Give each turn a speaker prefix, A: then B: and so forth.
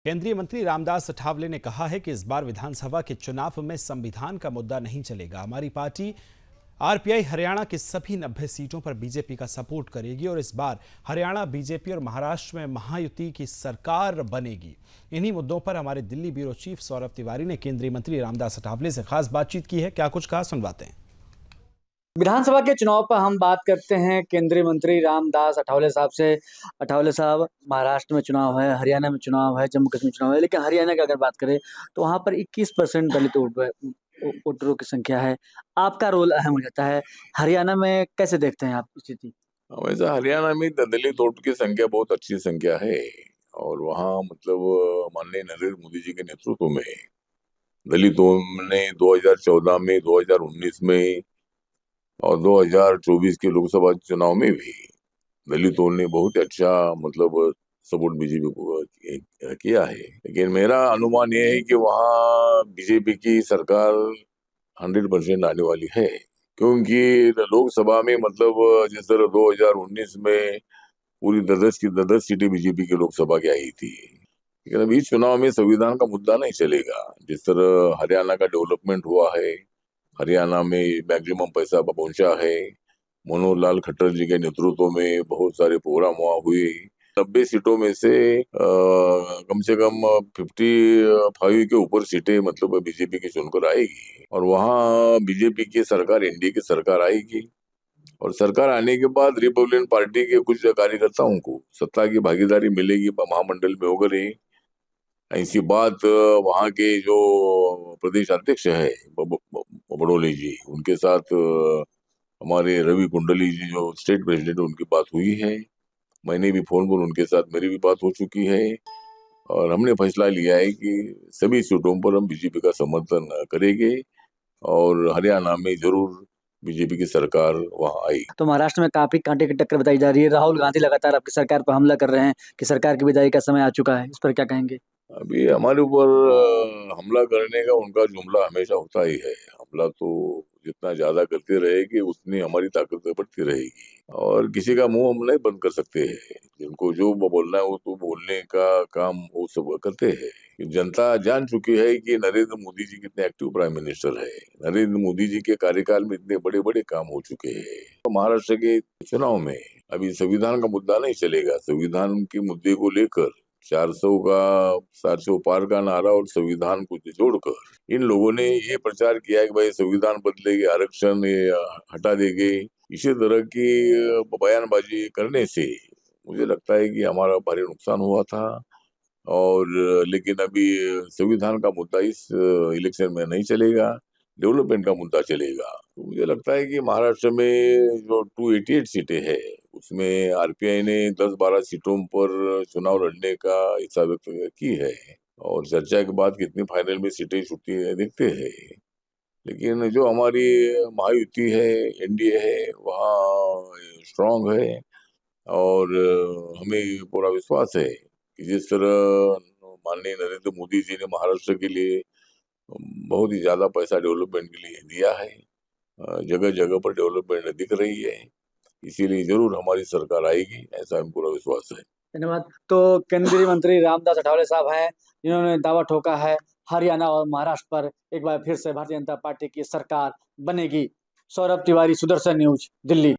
A: केंद्रीय मंत्री रामदास अठावले ने कहा है कि इस बार विधानसभा के चुनाव में संविधान का मुद्दा नहीं चलेगा। हमारी पार्टी आरपीआई हरियाणा की सभी 90 सीटों पर बीजेपी का सपोर्ट करेगी और इस बार हरियाणा बीजेपी और महाराष्ट्र में महायुति की सरकार बनेगी। इन्हीं मुद्दों पर हमारे दिल्ली ब्यूरो चीफ सौरभ तिवारी ने केंद्रीय मंत्री रामदास अठावले से खास बातचीत की है। क्या कुछ कहा, सुनवाते हैं।
B: विधानसभा के चुनाव पर हम बात करते हैं केंद्रीय मंत्री रामदास अठावले साहब से। अठावले साहब, महाराष्ट्र में चुनाव है, हरियाणा में चुनाव है, जम्मू कश्मीर चुनाव है, लेकिन हरियाणा की अगर बात करें तो वहां पर 21% दलित वोटरों की संख्या है। आपका रोल अहम हो जाता है। हरियाणा में कैसे देखते हैं आप स्थिति?
C: वैसे हरियाणा में दलित वोट की संख्या बहुत अच्छी संख्या है और वहाँ मतलब माननीय नरेंद्र मोदी जी के नेतृत्व में दलितों ने 2014 में, 2019 में और 2024 के लोकसभा चुनाव में भी दलितों ने बहुत अच्छा मतलब सपोर्ट बीजेपी को किया है। लेकिन मेरा अनुमान यह है कि वहाँ बीजेपी की सरकार 100% आने वाली है, क्योंकि लोकसभा में मतलब जिस तरह 2019 में पूरी 10 सीटें बीजेपी की लोकसभा की आई थी, लेकिन अभी चुनाव में संविधान का मुद्दा नहीं चलेगा। जिस तरह हरियाणा का डेवलपमेंट हुआ है, हरियाणा में मैक्सिमम पैसा पहुंचा है, मनोहर लाल खट्टर जी के नेतृत्व में बहुत सारे प्रोग्राम वहाँ हुए। 90 सीटों में कम से कम 55 के ऊपर सीटें मतलब बीजेपी की चुनकर आएगी और वहाँ बीजेपी की सरकार, एनडीए की सरकार आएगी और सरकार आने के बाद रिपब्लिकन पार्टी के कुछ कार्यकर्ताओं को सत्ता की भागीदारी मिलेगी महामंडल में वगैरह। ऐसी बात वहाँ के जो प्रदेश अध्यक्ष है बड़ोले जी, उनके साथ हमारे रवि कुंडली जी जो स्टेट प्रेसिडेंट, उनकी बात हुई है। मैंने भी फोन पर उनके साथ मेरी भी बात हो चुकी है और हमने फैसला लिया है कि सभी सीटों पर हम बीजेपी का समर्थन करेंगे और हरियाणा में जरूर बीजेपी की सरकार वहां आई।
B: तो महाराष्ट्र में काफी कांटे की टक्कर बताई जा रही है। राहुल गांधी लगातार आपकी सरकार पर हमला कर रहे हैं कि सरकार की विदाई का समय आ चुका है। इस पर क्या कहेंगे?
C: अभी हमारे ऊपर हमला करने का उनका जुमला हमेशा होता ही है। हमला तो जितना ज्यादा करते रहेगी उतनी हमारी ताकत बढ़ती रहेगी और किसी का मुंह हम नहीं बंद कर सकते हैं। जिनको जो बोलना है वो तो बोलने का काम वो सब करते हैं। जनता जान चुकी है कि नरेंद्र मोदी जी कितने एक्टिव प्राइम मिनिस्टर है। नरेंद्र मोदी जी के कार्यकाल में इतने बड़े बड़े काम हो चुके हैं। तो महाराष्ट्र के चुनाव में अभी संविधान का मुद्दा नहीं चलेगा। संविधान के मुद्दे को लेकर 400 पार का नारा और संविधान को जोड़कर इन लोगों ने ये प्रचार किया कि भाई संविधान बदलेंगे, आरक्षण ये हटा देंगे। इसी तरह की बयानबाजी करने से मुझे लगता है कि हमारा भारी नुकसान हुआ था और लेकिन अभी संविधान का मुद्दा इस इलेक्शन में नहीं चलेगा, डेवलपमेंट का मुद्दा चलेगा। तो मुझे लगता है कि महाराष्ट्र में जो 288 सीटें हैं उसमें आरपीआई ने 10-12 सीटों पर चुनाव लड़ने का इच्छा व्यक्त की है और चर्चा के बाद कितनी फाइनल में सीटें छुट्टी है देखते हैं। लेकिन जो हमारी महायुति है, एनडीए है, वहाँ स्ट्रांग है और हमें पूरा विश्वास है कि जिस तरह माननीय नरेंद्र मोदी जी ने महाराष्ट्र के लिए बहुत ही ज्यादा पैसा डेवलपमेंट के लिए दिया है, जगह जगह पर डेवलपमेंट दिख रही है, इसीलिए जरूर हमारी सरकार आएगी, ऐसा हमें पूरा विश्वास है।
B: धन्यवाद। तो केंद्रीय मंत्री रामदास अठावले साहब हैं, जिन्होंने दावा ठोका है हरियाणा और महाराष्ट्र पर एक बार फिर से भारतीय जनता पार्टी की सरकार बनेगी। सौरभ तिवारी, सुदर्शन न्यूज, दिल्ली।